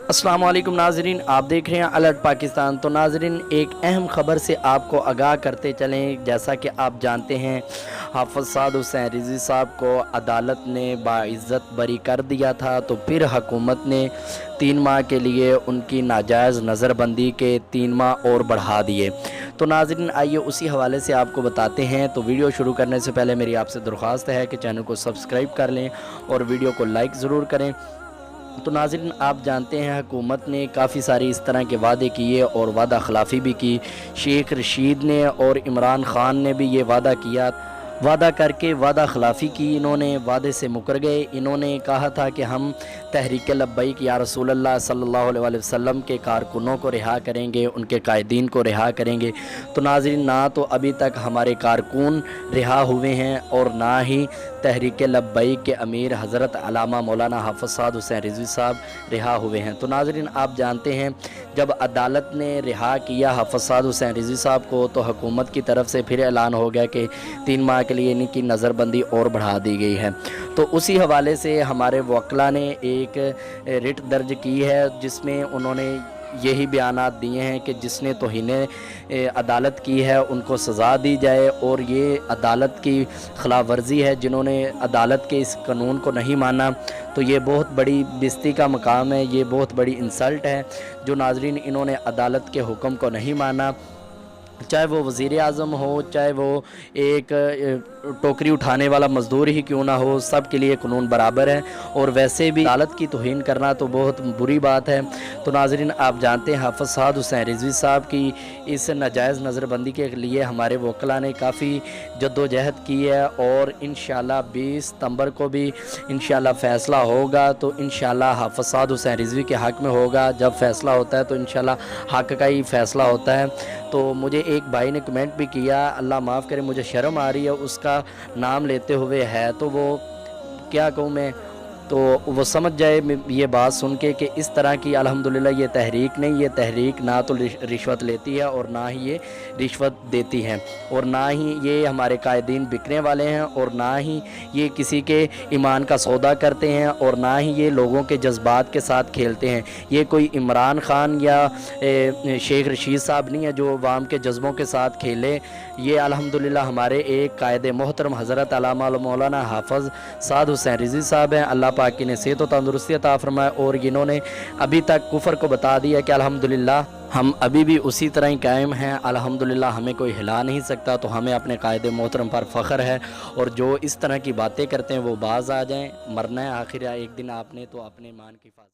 अस्सलाम वालेकुम नाजरीन, आप देख रहे हैं अलर्ट पाकिस्तान। तो नाजरीन, एक अहम ख़बर से आपको आगाह करते चलें। जैसा कि आप जानते हैं, हाफ़िज़ साद हुसैन रिज़वी साहब को अदालत ने बाइज़्ज़त बरी कर दिया था। तो फिर हुकूमत ने 3 माह के लिए उनकी नाजायज़ नज़रबंदी के 3 माह और बढ़ा दिए। तो नाज़रीन, आइए उसी हवाले से आपको बताते हैं। तो वीडियो शुरू करने से पहले मेरी आपसे दरख्वास्त है कि चैनल को सब्सक्राइब कर लें और वीडियो को लाइक ज़रूर करें। तो नाज़रीन, आप जानते हैं हुकूमत ने काफ़ी सारी इस तरह के वादे किए और वादा खिलाफ़ी भी की। शेख रशीद ने और इमरान ख़ान ने भी ये वादा किया, वादा करके वादा खिलाफ़ी की। इन्होंने वादे से मुकर गए। इन्होंने कहा था कि हम तहरीक लब्बैक या रसूल अल्लाह सल्लल्लाहु अलैहि वसल्लम के कारकुनों को रिहा करेंगे, उनके कायदीन को रिहा करेंगे। तो नाज़रीन, ना तो अभी तक हमारे कारकुन रिहा हुए हैं और ना ही तहरीक लब्बैक के अमीर हज़रत अल्लामा मौलाना हाफ़िज़ साद हुसैन रिज़वी साहब रिहा हुए हैं। तो नाज़रीन, आप जानते हैं, जब अदालत ने रिहा किया हाफ़िज़ साद हुसैन रिज़वी साहब को, तो हुकूमत की तरफ से फिर ऐलान हो गया कि 3 माह के लिए इनकी नज़रबंदी और बढ़ा दी गई है। तो उसी हवाले से हमारे वकला ने एक रिट दर्ज की है, जिसमें उन्होंने यही बयानात दिए हैं कि जिसने तौहीन अदालत की है उनको सज़ा दी जाए, और ये अदालत की खिलाफ वर्जी है। जिन्होंने अदालत के इस कानून को नहीं माना, तो ये बहुत बड़ी बेइज्जती का मकाम है, ये बहुत बड़ी इंसल्ट है। जो नाज़रीन, इन्होंने अदालत के हुक्म को नहीं माना, चाहे वो वज़ीर आज़म हो, चाहे वो एक टोकरी उठाने वाला मज़दूर ही क्यों ना हो, सब के लिए कानून बराबर है। और वैसे भी अदालत की तौहीन करना तो बहुत बुरी बात है। तो नाज़रीन, आप जानते हैं हाफ़िज़ साद हुसैन रिज़वी साहब की इस नाजायज़ नज़रबंदी के लिए हमारे वकला ने काफ़ी जद्दोजहद की है, और इंशाअल्लाह 20 सितंबर को भी इंशाअल्लाह फ़ैसला होगा। तो इंशाअल्लाह हाफ़िज़ साद हुसैन रिज़वी के हक़ में होगा। जब फ़ैसला होता है तो इंशाअल्लाह हक़ का ही फ़ैसला होता है। तो मुझे एक भाई ने कमेंट भी किया, अल्लाह माफ़ करे, मुझे शर्म आ रही है उसका नाम लेते हुए, है तो वो क्या कहूँ मैं, तो वो समझ जाए ये बात सुन के कि इस तरह की अल्हम्दुलिल्लाह ये तहरीक नहीं, ये तहरीक ना तो रिश्वत लेती है और ना ही ये रिश्वत देती है, और ना ही ये हमारे कायदीन बिकने वाले हैं, और ना ही ये किसी के ईमान का सौदा करते हैं, और ना ही ये लोगों के जज्बात के साथ खेलते हैं। ये कोई इमरान ख़ान या शेख रशीद साहब नहीं है जो अवाम के जज्बों के साथ खेले। ये अल्हम्दुलिल्लाह हमारे एक कायदे मोहतरम हज़रत अल्लामा मौलाना हाफ़िज़ साद हुसैन रिज़वी साहब हैं। अल्लाह पाक की ने सेहत और तंदुरुस्ती अता फ़रमाए, और इन्होंने अभी तक कुफ़र को बता दिया कि अल्हम्दुलिल्लाह हम अभी भी उसी तरह ही कायम हैं। अल्हम्दुलिल्लाह हमें कोई हिला नहीं सकता। तो हमें अपने कायदे मोहतरम पर फ़ख्र है, और जो इस तरह की बातें करते हैं वो बाज़ आ जाएँ। मरना है आखिर एक दिन आपने, तो अपने ईमान की हिफाज़त